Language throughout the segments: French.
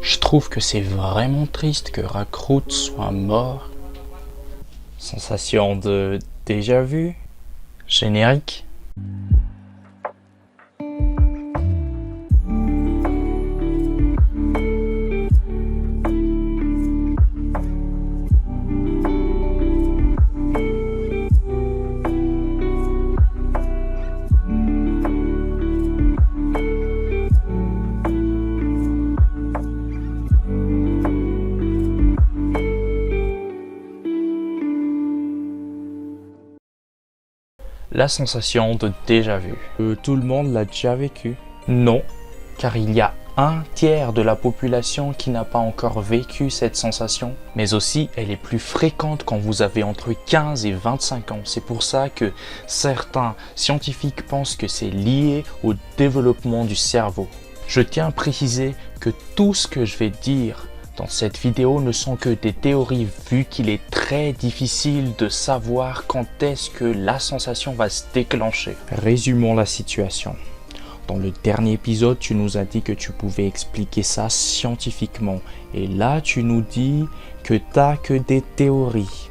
Je trouve que c'est vraiment triste que Rakrout soit mort. Sensation de déjà vu. Générique. La sensation de déjà vu. Tout le monde l'a déjà vécu. Non, car il y a un tiers de la population qui n'a pas encore vécu cette sensation, mais aussi elle est plus fréquente quand vous avez entre 15 et 25 ans. C'est pour ça que certains scientifiques pensent que c'est lié au développement du cerveau. Je tiens à préciser que tout ce que je vais dire dans cette vidéo ne sont que des théories vu qu'il est très difficile de savoir quand est-ce que la sensation va se déclencher. Résumons la situation. Dans le dernier épisode, tu nous as dit que tu pouvais expliquer ça scientifiquement. Et là, tu nous dis que t'as que des théories.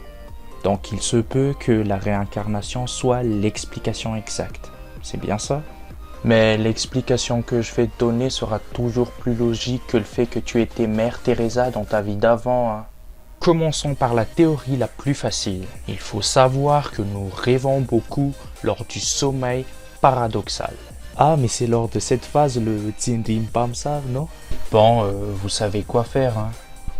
Donc il se peut que la réincarnation soit l'explication exacte. C'est bien ça ? Mais l'explication que je vais te donner sera toujours plus logique que le fait que tu étais Mère Teresa dans ta vie d'avant. Hein. Commençons par la théorie la plus facile. Il faut savoir que nous rêvons beaucoup lors du sommeil paradoxal. Ah, mais c'est lors de cette phase le Tsindim Pamsa, non? Bon, vous savez quoi faire. Hein.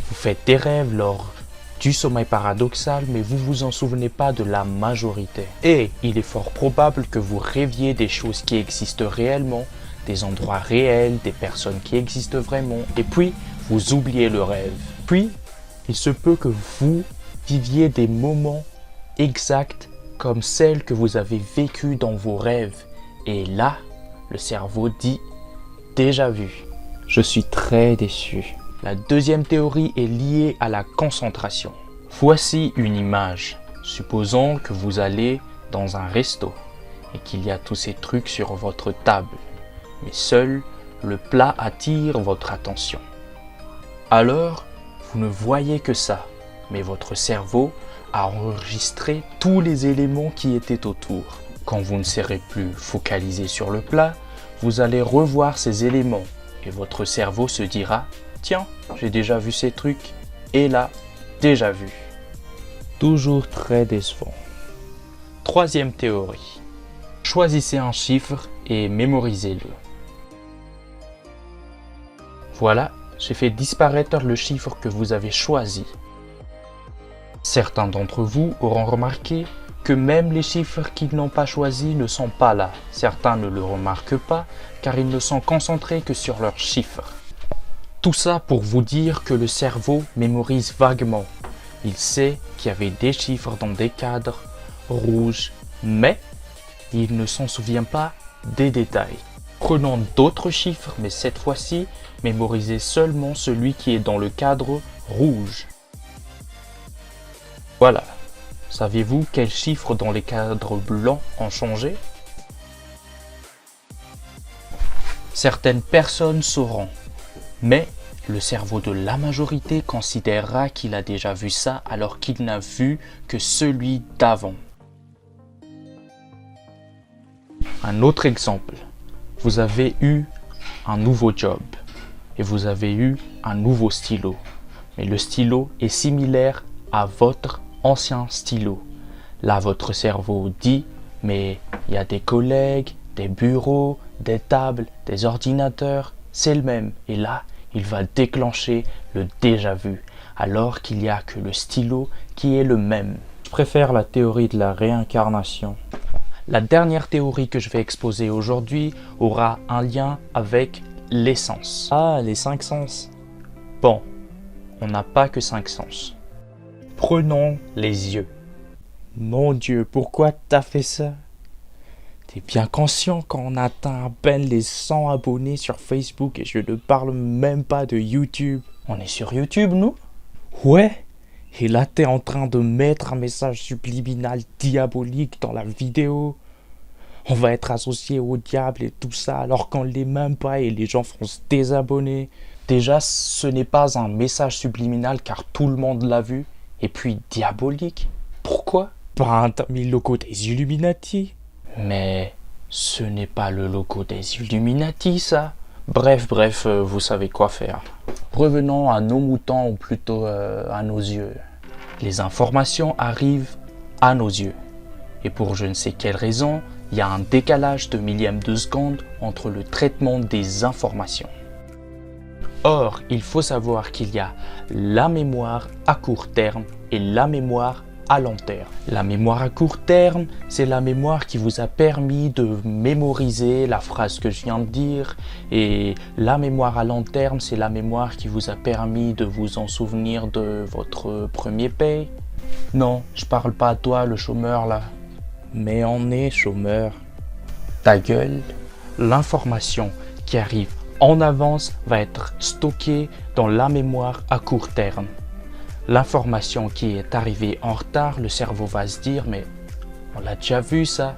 Vous faites des rêves lors du sommeil paradoxal, mais vous vous en souvenez pas de la majorité. Et il est fort probable que vous rêviez des choses qui existent réellement, des endroits réels, des personnes qui existent vraiment, et puis vous oubliez le rêve. Puis, il se peut que vous viviez des moments exacts comme celles que vous avez vécues dans vos rêves. Et là, le cerveau dit « déjà vu ». Je suis très déçu. La deuxième théorie est liée à la concentration. Voici une image. Supposons que vous allez dans un resto et qu'il y a tous ces trucs sur votre table, mais seul le plat attire votre attention. Alors, vous ne voyez que ça, mais votre cerveau a enregistré tous les éléments qui étaient autour. Quand vous ne serez plus focalisé sur le plat, vous allez revoir ces éléments et votre cerveau se dira « Tiens, j'ai déjà vu ces trucs, et là, déjà vu. » Toujours très décevant. Troisième théorie. Choisissez un chiffre et mémorisez-le. Voilà, j'ai fait disparaître le chiffre que vous avez choisi. Certains d'entre vous auront remarqué que même les chiffres qu'ils n'ont pas choisis ne sont pas là. Certains ne le remarquent pas car ils ne sont concentrés que sur leurs chiffres. Tout ça pour vous dire que le cerveau mémorise vaguement. Il sait qu'il y avait des chiffres dans des cadres rouges, mais il ne s'en souvient pas des détails. Prenons d'autres chiffres, mais cette fois-ci, mémorisez seulement celui qui est dans le cadre rouge. Voilà. Savez-vous quels chiffres dans les cadres blancs ont changé? Certaines personnes sauront. Mais le cerveau de la majorité considérera qu'il a déjà vu ça alors qu'il n'a vu que celui d'avant. Un autre exemple. Vous avez eu un nouveau job et vous avez eu un nouveau stylo. Mais le stylo est similaire à votre ancien stylo. Là, votre cerveau dit « Mais il y a des collègues, des bureaux, des tables, des ordinateurs, c'est le même. » Et là, il va déclencher le déjà vu, alors qu'il n'y a que le stylo qui est le même. Je préfère la théorie de la réincarnation. La dernière théorie que je vais exposer aujourd'hui aura un lien avec les sens. Ah, les 5 sens. Bon, on n'a pas que 5 sens. Prenons les yeux. Mon Dieu, pourquoi t'as fait ça? T'es bien conscient qu'on atteint à peine les 100 abonnés sur Facebook et je ne parle même pas de YouTube. On est sur YouTube, nous? Ouais. Et là, t'es en train de mettre un message subliminal diabolique dans la vidéo. On va être associé au diable et tout ça alors qu'on ne l'est même pas et les gens vont se désabonner. Déjà, ce n'est pas un message subliminal car tout le monde l'a vu. Et puis, diabolique. Pourquoi? Ben, t'as mis le logo des Illuminati. Mais ce n'est pas le logo des Illuminati, ça. Bref, vous savez quoi faire. Revenons à nos moutons, ou plutôt à nos yeux. Les informations arrivent à nos yeux. Et pour je ne sais quelle raison, il y a un décalage de millième de seconde entre le traitement des informations. Or, il faut savoir qu'il y a la mémoire à court terme et la mémoire à long terme. La mémoire à court terme, c'est la mémoire qui vous a permis de mémoriser la phrase que je viens de dire. Et la mémoire à long terme, c'est la mémoire qui vous a permis de vous en souvenir de votre premier paye. Non, je parle pas à toi, le chômeur là. Mais on est chômeur. Ta gueule. L'information qui arrive en avance va être stockée dans la mémoire à court terme. L'information qui est arrivée en retard, le cerveau va se dire mais on l'a déjà vu ça,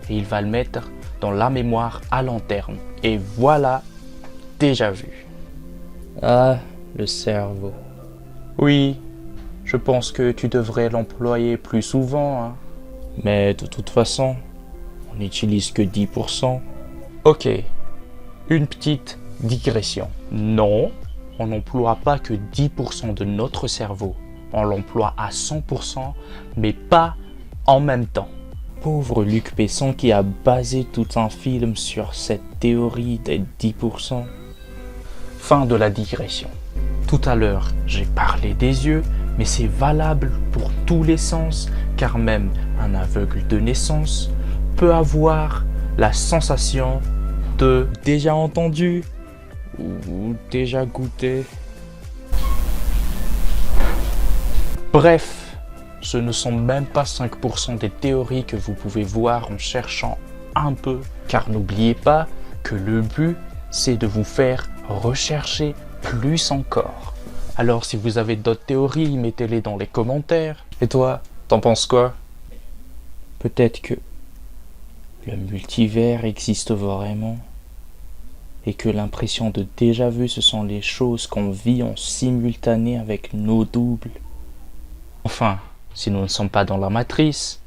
et il va le mettre dans la mémoire à long terme. Et voilà, déjà vu. Ah, le cerveau. Oui, je pense que tu devrais l'employer plus souvent, hein. Mais de toute façon, on n'utilise que 10%. Ok, une petite digression. Non, on n'emploie pas que 10% de notre cerveau. On l'emploie à 100%, mais pas en même temps. Pauvre Luc Besson qui a basé tout un film sur cette théorie des 10%. Fin de la digression. Tout à l'heure, j'ai parlé des yeux, mais c'est valable pour tous les sens, car même un aveugle de naissance peut avoir la sensation de déjà entendu ou déjà goûté. Bref, ce ne sont même pas 5% des théories que vous pouvez voir en cherchant un peu, car n'oubliez pas que le but, c'est de vous faire rechercher plus encore. Alors si vous avez d'autres théories, mettez-les dans les commentaires. Et toi, t'en penses quoi? Peut-être que le multivers existe vraiment et que l'impression de déjà vu, ce sont les choses qu'on vit en simultané avec nos doubles. Enfin, si nous ne sommes pas dans la matrice.